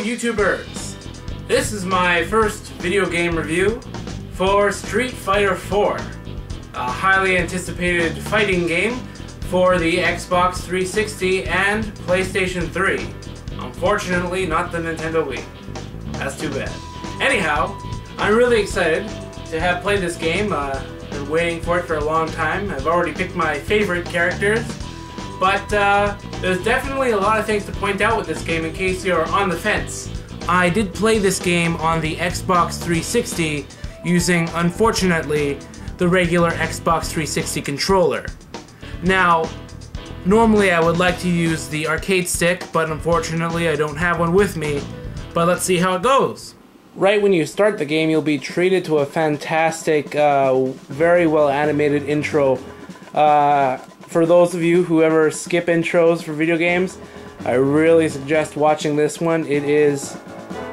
YouTubers! This is my first video game review for Street Fighter 4, a highly anticipated fighting game for the Xbox 360 and PlayStation 3. Unfortunately, not the Nintendo Wii. That's too bad. Anyhow, I'm really excited to have played this game. Been waiting for it for a long time. I've already picked my favorite characters, but there's definitely a lot of things to point out with this game in case you're on the fence. I did play this game on the Xbox 360 using, unfortunately, the regular Xbox 360 controller. Now, normally I would like to use the arcade stick, but unfortunately I don't have one with me. But let's see how it goes. Right when you start the game, you'll be treated to a fantastic, very well animated intro. For those of you who ever skip intros for video games, I really suggest watching this one. It is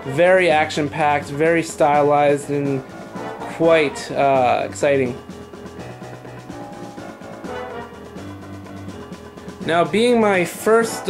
very action-packed, very stylized, and quite exciting. Now, being my first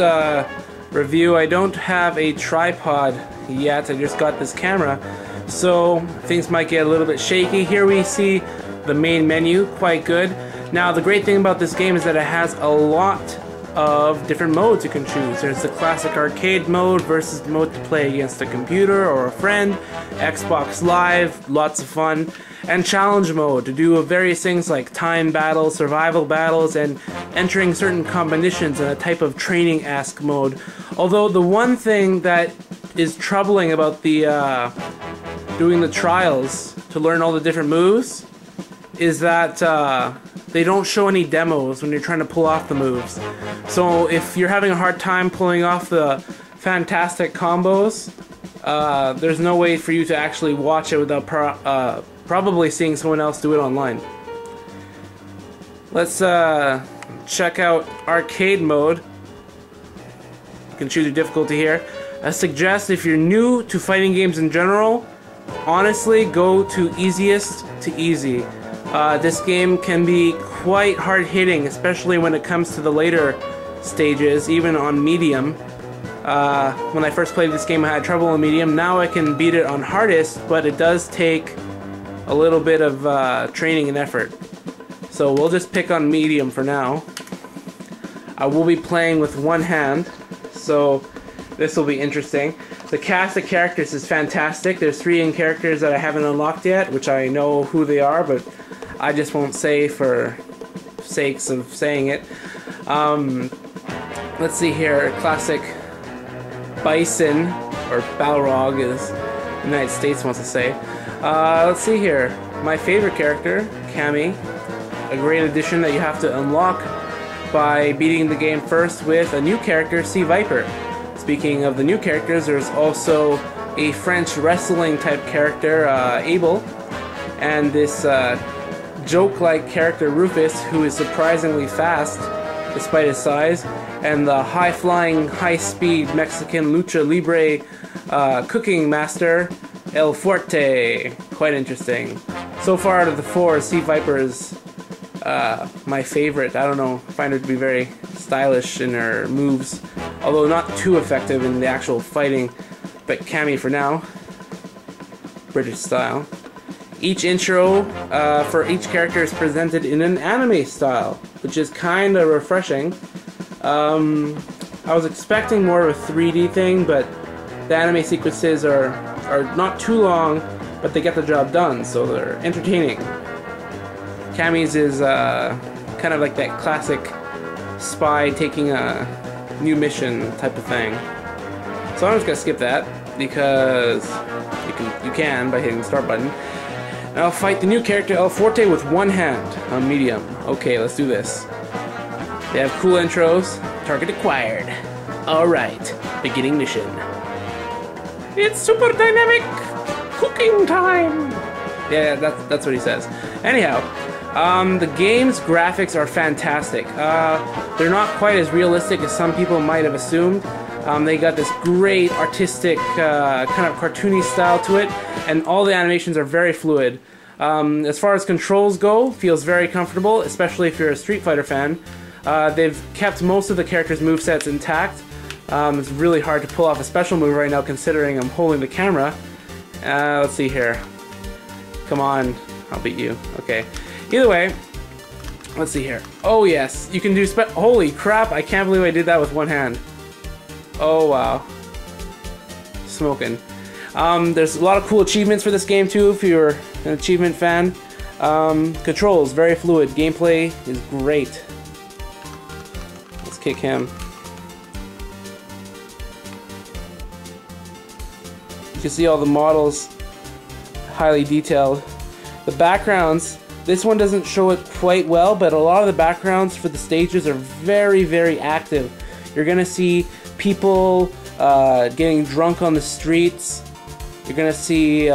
review, I don't have a tripod yet. I just got this camera, so things might get a little bit shaky. Here we see the main menu, quite good. Now, the great thing about this game is that it has a lot of different modes you can choose. There's the classic arcade mode versus the mode to play against a computer or a friend, Xbox Live, lots of fun, and challenge mode to do various things like time battles, survival battles, and entering certain combinations in a type of training-esque mode. Although the one thing that is troubling about the doing the trials to learn all the different moves is that they don't show any demos when you're trying to pull off the moves. So if you're having a hard time pulling off the fantastic combos, there's no way for you to actually watch it without probably seeing someone else do it online. Let's check out arcade mode. You can choose your difficulty here. I suggest if you're new to fighting games in general, honestly go to easiest to easy. This game can be quite hard-hitting, especially when it comes to the later stages, even on medium. When I first played this game I had trouble on medium. Now I can beat it on hardest, but it does take a little bit of training and effort. So we'll just pick on medium for now. I will be playing with one hand, so this will be interesting. The cast of characters is fantastic. There's 3 in characters that I haven't unlocked yet, which I know who they are, but I just won't say for sakes of saying it. Let's see here. Classic Bison, or Balrog as the United States wants to say. Let's see here. My favorite character, Cammy. A great addition that you have to unlock by beating the game first with a new character, Sea Viper. Speaking of the new characters, there's also a French wrestling type character, Abel, and this joke-like character, Rufus, who is surprisingly fast despite his size, and the high-flying, high-speed Mexican lucha libre cooking master, El Fuerte. Quite interesting. So far out of the 4, Sea Viper is my favorite. I don't know, I find her to be very stylish in her moves, although not too effective in the actual fighting. But Cammy for now, British style. Each intro for each character is presented in an anime style, which is kind of refreshing. I was expecting more of a 3D thing, but the anime sequences are not too long, but they get the job done, so they're entertaining. Cammy's is kind of like that classic spy taking a new mission type of thing. So I'm just gonna skip that because you can by hitting the start button. And I'll fight the new character El Fuerte with one hand on medium. Okay, let's do this. They have cool intros. Target acquired. Alright, beginning mission. It's super dynamic cooking time! Yeah, that's what he says. Anyhow, the game's graphics are fantastic. They're not quite as realistic as some people might have assumed. They got this great artistic, kind of cartoony style to it, and all the animations are very fluid. As far as controls go, feels very comfortable, especially if you're a Street Fighter fan. They've kept most of the characters' movesets intact, It's really hard to pull off a special move right now considering I'm holding the camera. Let's see here. Come on, I'll beat you. Okay. Either way, let's see here. Oh yes, you can do holy crap, I can't believe I did that with one hand. Oh wow. Smoking. There's a lot of cool achievements for this game too if you're an achievement fan. Controls, very fluid. Gameplay is great. Let's kick him. You can see all the models, highly detailed. The backgrounds, this one doesn't show it quite well, but a lot of the backgrounds for the stages are very, very active. You're gonna see people getting drunk on the streets. You're gonna see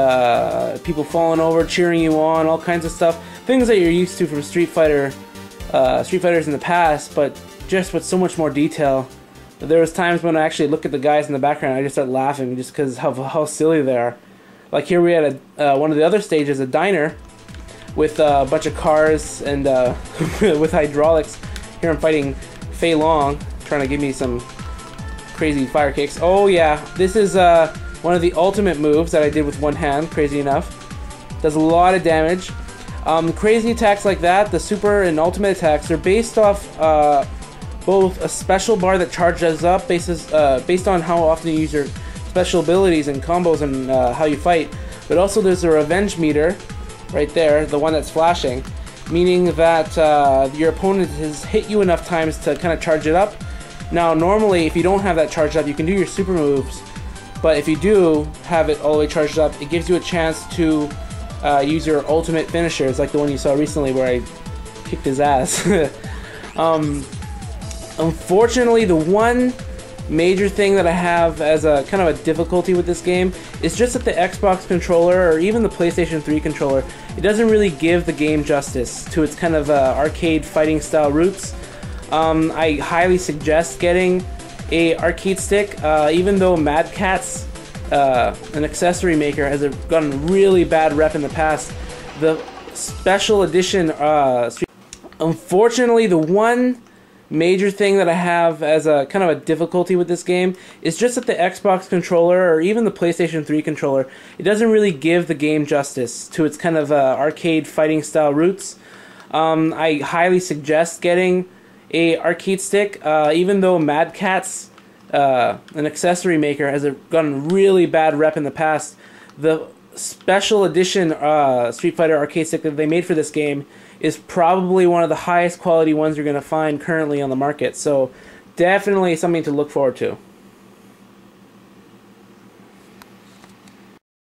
people falling over, cheering you on, all kinds of stuff. Things that you're used to from Street Fighters in the past, but just with so much more detail. There was times when I actually look at the guys in the background, I just start laughing just because of how silly they are. Like here we had one of the other stages, a diner, with a bunch of cars and with hydraulics. Here I'm fighting Fei Long, trying to give me some crazy fire kicks. Oh yeah, this is one of the ultimate moves that I did with one hand, crazy enough. Does a lot of damage. Crazy attacks like that, the super and ultimate attacks, are based off both a special bar that charges up based on how often you use your special abilities and combos and how you fight, but also there's a revenge meter right there, the one that's flashing, meaning that your opponent has hit you enough times to kind of charge it up. Now normally if you don't have that charged up, you can do your super moves, but if you do have it all the way charged up, it gives you a chance to use your ultimate finishers, like the one you saw recently where I kicked his ass. Unfortunately, the one major thing that I have as a kind of a difficulty with this game is just that the Xbox controller or even the PlayStation 3 controller, it doesn't really give the game justice to its kind of arcade fighting style roots. I highly suggest getting a arcade stick, even though Mad Catz, an accessory maker, has gotten a really bad rep in the past. The special edition unfortunately, the one major thing that I have as a kind of a difficulty with this game is just that the Xbox controller or even the PlayStation 3 controller, it doesn't really give the game justice to its kind of arcade fighting style roots. I highly suggest getting a arcade stick, even though Mad Catz, an accessory maker, has gotten a really bad rep in the past. The special edition Street Fighter arcade stick that they made for this game is probably one of the highest quality ones you're going to find currently on the market, so definitely something to look forward to.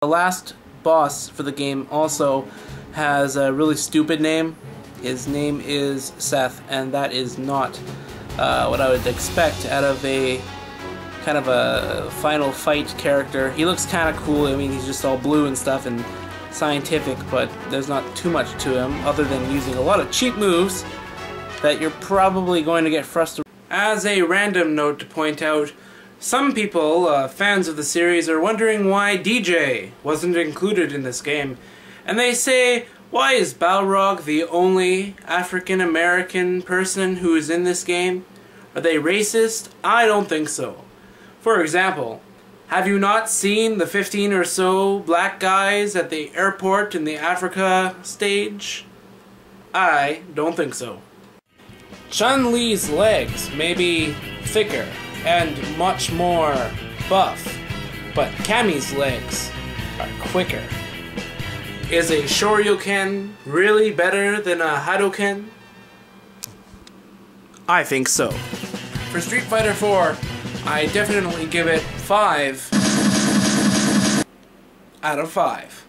The last boss for the game also has a really stupid name. His name is Seth, and that is not what I would expect out of a kind of a final fight character. He looks kind of cool. I mean, he's just all blue and stuff and scientific, but there's not too much to him other than using a lot of cheap moves that you're probably going to get frustrated. As a random note to point out, some people, fans of the series, are wondering why DJ wasn't included in this game, and they say, why is Balrog the only African American person who is in this game? Are they racist? I don't think so. For example, have you not seen the 15 or so black guys at the airport in the Africa stage? I don't think so. Chun-Li's legs may be thicker and much more buff, but Cammy's legs are quicker. Is a Shoryuken really better than a Hadouken? I think so. For Street Fighter 4, I definitely give it 5 out of 5.